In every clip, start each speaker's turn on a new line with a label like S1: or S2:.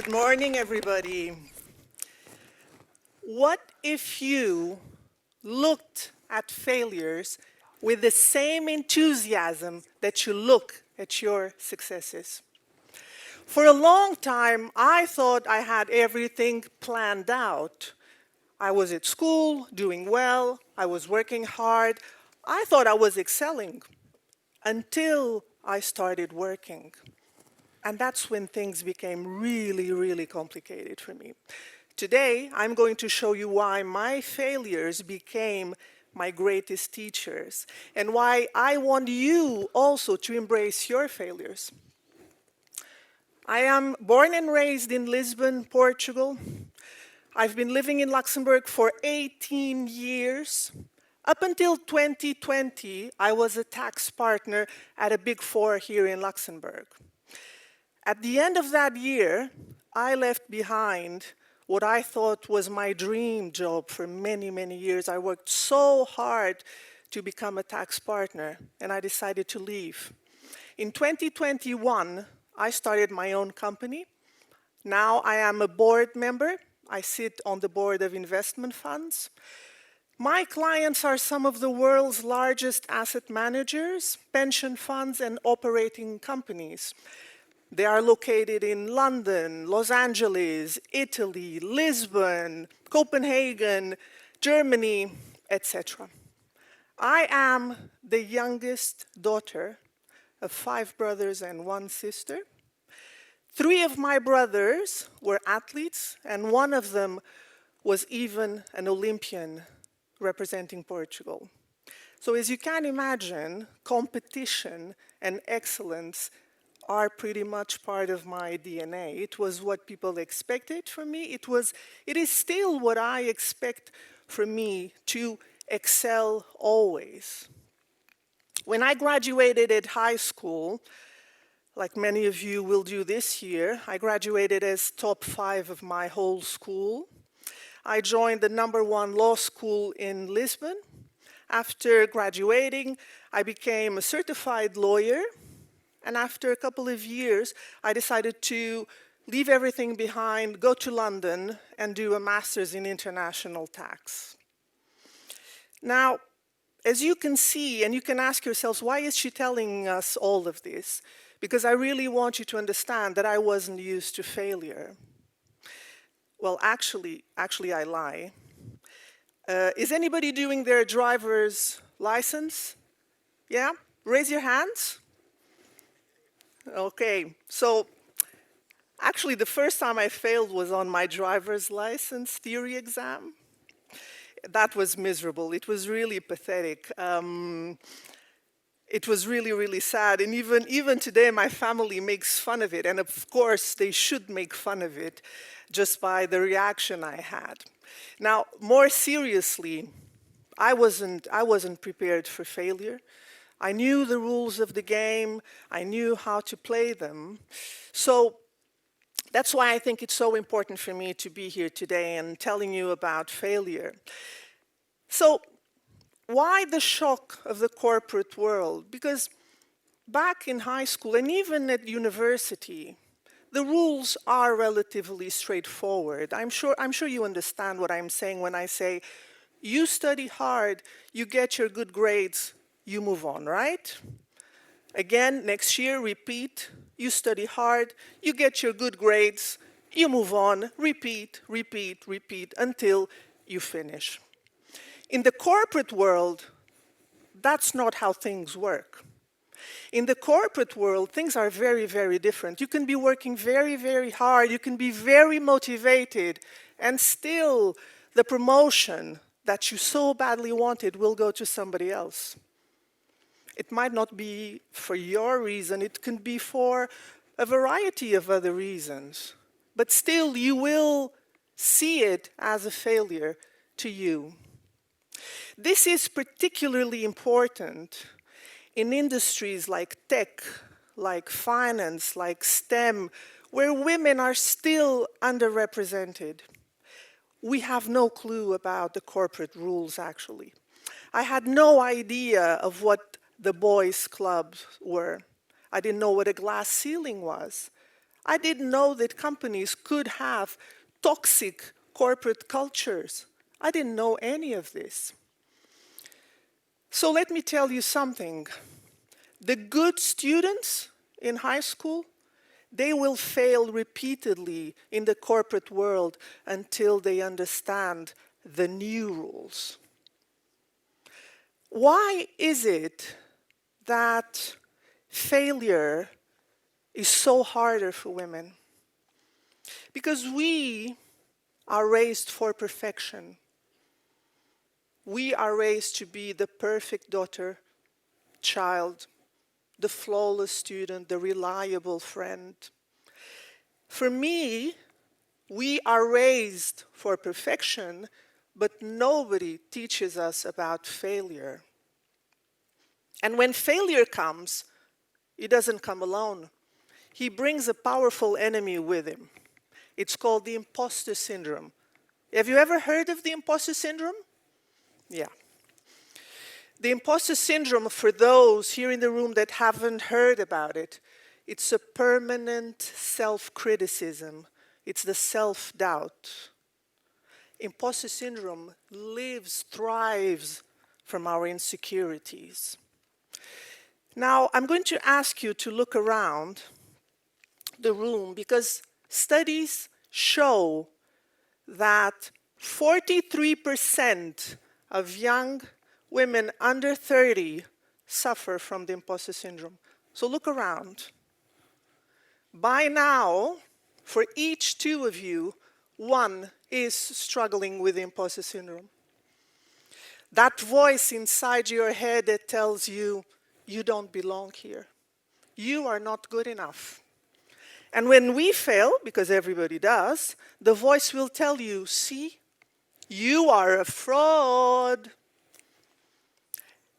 S1: morning, everybody. What if you looked at failures with the same enthusiasm that you look at your successes? For a long time, I thought I had everything planned out. I was at school, doing well, I was working hard. I thought I was excelling until I started working. And that's when things became really, really complicated for me. Today, I'm going to show you why my failures became my greatest teachers and why I want you also to embrace your failures. I am born and raised in Lisbon, Portugal. I've been living in Luxembourg for 18 years. Up until 2020, I was a tax partner at a Big Four here in Luxembourg. At the end of that year, I left behind what I thought was my dream job for many, many years. I worked so hard to become a tax partner, and I decided to leave. In 2021, I started my own company. Now I am a board member. I sit on the board of investment funds. My clients are some of the world's largest asset managers, pension funds, and operating companies. They are located in London, Los Angeles, Italy, Lisbon, Copenhagen, Germany, etc. I am the youngest daughter of 5 brothers and 1 sister. 3 of my brothers were athletes, and 1 of them was even an Olympian representing Portugal. So as you can imagine, competition and excellence are pretty much part of my DNA. It was what people expected from me. It is still what I expect from me, to excel always. When I graduated at high school, like many of you will do this year, I graduated as top 5 of my whole school. I joined the #1 law school in Lisbon. After graduating, I became a certified lawyer. And after a couple of years, I decided to leave everything behind, go to London, and do a master's in international tax. Now, as you can see, and you can ask yourselves, why is she telling us all of this? Because I really want you to understand that I wasn't used to failure. Well, actually I lie. Is anybody doing their driver's license? Yeah? Raise your hands. Okay, so actually the first time I failed was on my driver's license theory exam. That was miserable. It was really pathetic. It was really, really sad. And even today, my family makes fun of it. And of course, they should make fun of it just by the reaction I had. Now, more seriously, I wasn't prepared for failure. I knew the rules of the game. I knew how to play them. So that's why I think it's so important for me to be here today and telling you about failure. So why the shock of the corporate world? Because back in high school and even at university, the rules are relatively straightforward. I'm sure you understand what I'm saying when I say, you study hard, you get your good grades, you move on, right? Again, next year, repeat. You study hard, you get your good grades, you move on, repeat, repeat, repeat, until you finish. In the corporate world, that's not how things work. In the corporate world, things are very, very different. You can be working very, very hard, you can be very motivated, and still the promotion that you so badly wanted will go to somebody else. It might not be for your reason, it can be for a variety of other reasons. But still, you will see it as a failure to you. This is particularly important in industries like tech, like finance, like STEM, where women are still underrepresented. We have no clue about the corporate rules, actually. I had no idea of what the boys' clubs were. I didn't know what a glass ceiling was. I didn't know that companies could have toxic corporate cultures. I didn't know any of this. So let me tell you something. The good students in high school, they will fail repeatedly in the corporate world until they understand the new rules. Why is it that failure is so harder for women? Because we are raised for perfection. We are raised to be the perfect daughter, child, the flawless student, the reliable friend. For me, we are raised for perfection, but nobody teaches us about failure. And when failure comes, it doesn't come alone. He brings a powerful enemy with him. It's called the imposter syndrome. Have you ever heard of the imposter syndrome? Yeah. The imposter syndrome, for those here in the room that haven't heard about it, it's a permanent self-criticism. It's the self-doubt. Imposter syndrome lives, thrives from our insecurities. Now, I'm going to ask you to look around the room because studies show that 43% of young women under 30 suffer from the imposter syndrome. So look around. By now, for each two of you, one is struggling with the imposter syndrome. That voice inside your head that tells you, you don't belong here. You are not good enough. And when we fail, because everybody does, the voice will tell you, see, you are a fraud.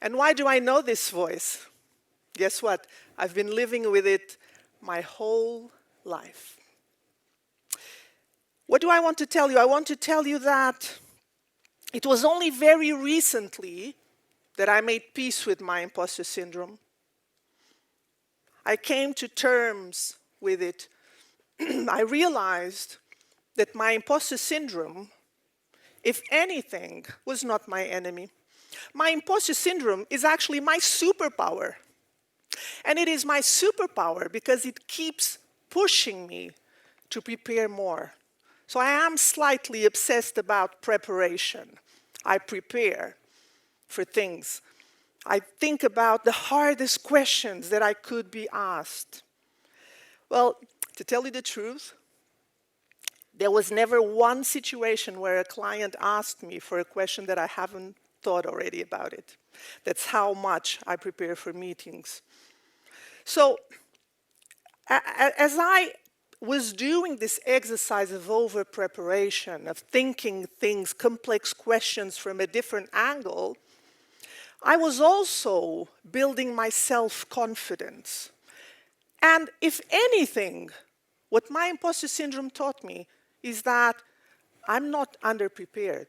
S1: And why do I know this voice? Guess what? I've been living with it my whole life. What do I want to tell you? I want to tell you that it was only very recently that I made peace with my imposter syndrome. I came to terms with it. I realized that my imposter syndrome, if anything, was not my enemy. My imposter syndrome is actually my superpower. And it is my superpower because it keeps pushing me to prepare more. So I am slightly obsessed about preparation. I prepare for things. I think about the hardest questions that I could be asked. Well, to tell you the truth, there was never one situation where a client asked me for a question that I haven't thought already about it. That's how much I prepare for meetings. So, as I was doing this exercise of over-preparation, of thinking things, complex questions from a different angle, I was also building my self-confidence. And if anything, what my imposter syndrome taught me is that I'm not underprepared.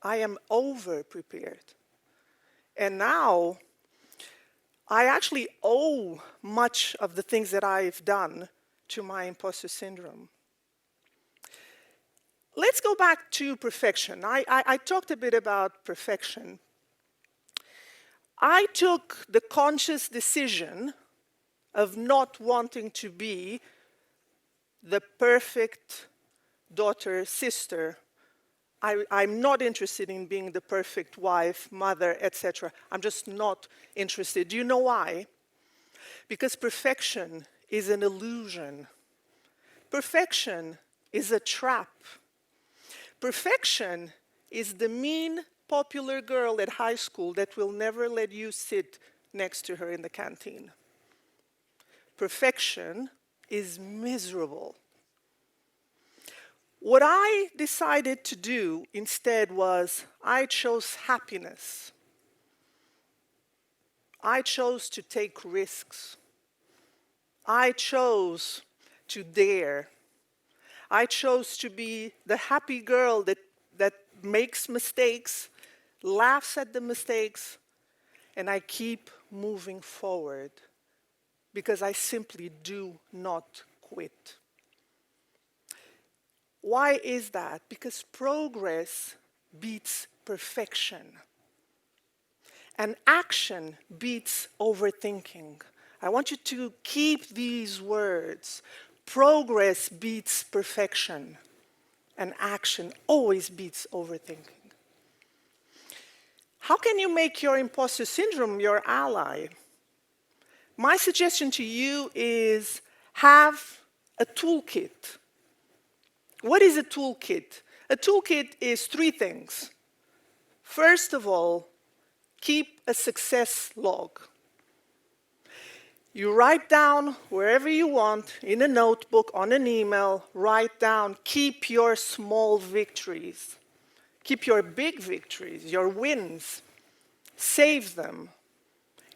S1: I am over-prepared. And now, I actually owe much of the things that I've done to my imposter syndrome. Let's go back to perfection. I talked a bit about perfection. I took the conscious decision of not wanting to be the perfect daughter, sister. I'm not interested in being the perfect wife, mother, etc. I'm just not interested. Do you know why? Because perfection is an illusion. Perfection is a trap. Perfection is the mean, popular girl at high school that will never let you sit next to her in the canteen. Perfection is miserable. What I decided to do instead was I chose happiness. I chose to take risks. I chose to dare. I chose to be the happy girl that makes mistakes, laughs at the mistakes, and I keep moving forward because I simply do not quit. Why is that? Because progress beats perfection. And action beats overthinking. I want you to keep these words. Progress beats perfection, and action always beats overthinking. How can you make your imposter syndrome your ally? My suggestion to you is have a toolkit. What is a toolkit? A toolkit is three things. First of all, keep a success log. You write down wherever you want, in a notebook, on an email, write down, keep your small victories. Keep your big victories, your wins. Save them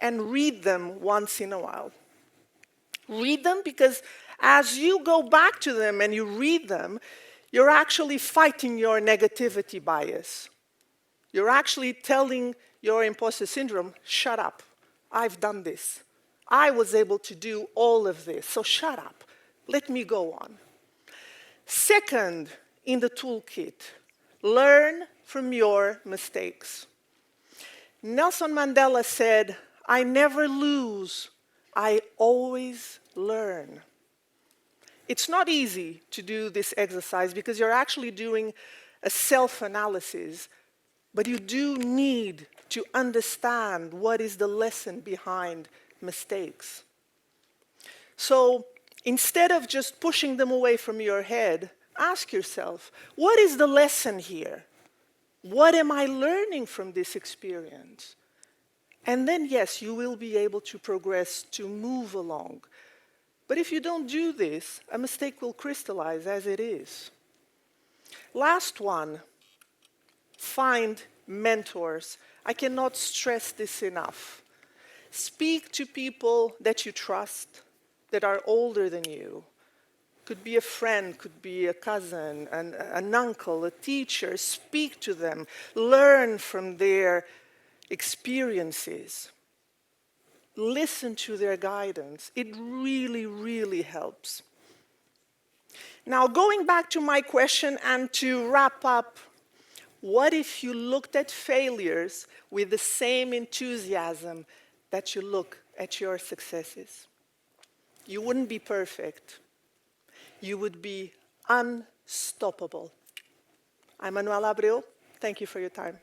S1: and read them once in a while. Read them because as you go back to them and you read them, you're actually fighting your negativity bias. You're actually telling your imposter syndrome, shut up, I've done this. I was able to do all of this, so shut up, let me go on. Second, in the toolkit, learn from your mistakes. Nelson Mandela said, I never lose, I always learn. It's not easy to do this exercise because you're actually doing a self-analysis, but you do need to understand what is the lesson behind mistakes. So instead of just pushing them away from your head, ask yourself, what is the lesson here? What am I learning from this experience? And then, yes, you will be able to progress, to move along. But if you don't do this, a mistake will crystallize as it is. Last one, find mentors. I cannot stress this enough. Speak to people that you trust, that are older than you. Could be a friend, could be a cousin, an uncle, a teacher. Speak to them. Learn from their experiences. Listen to their guidance. It really, really helps. Now, going back to my question and to wrap up, what if you looked at failures with the same enthusiasm that you look at your successes? You wouldn't be perfect. You would be unstoppable. I'm Manuela Abreu. Thank you for your time.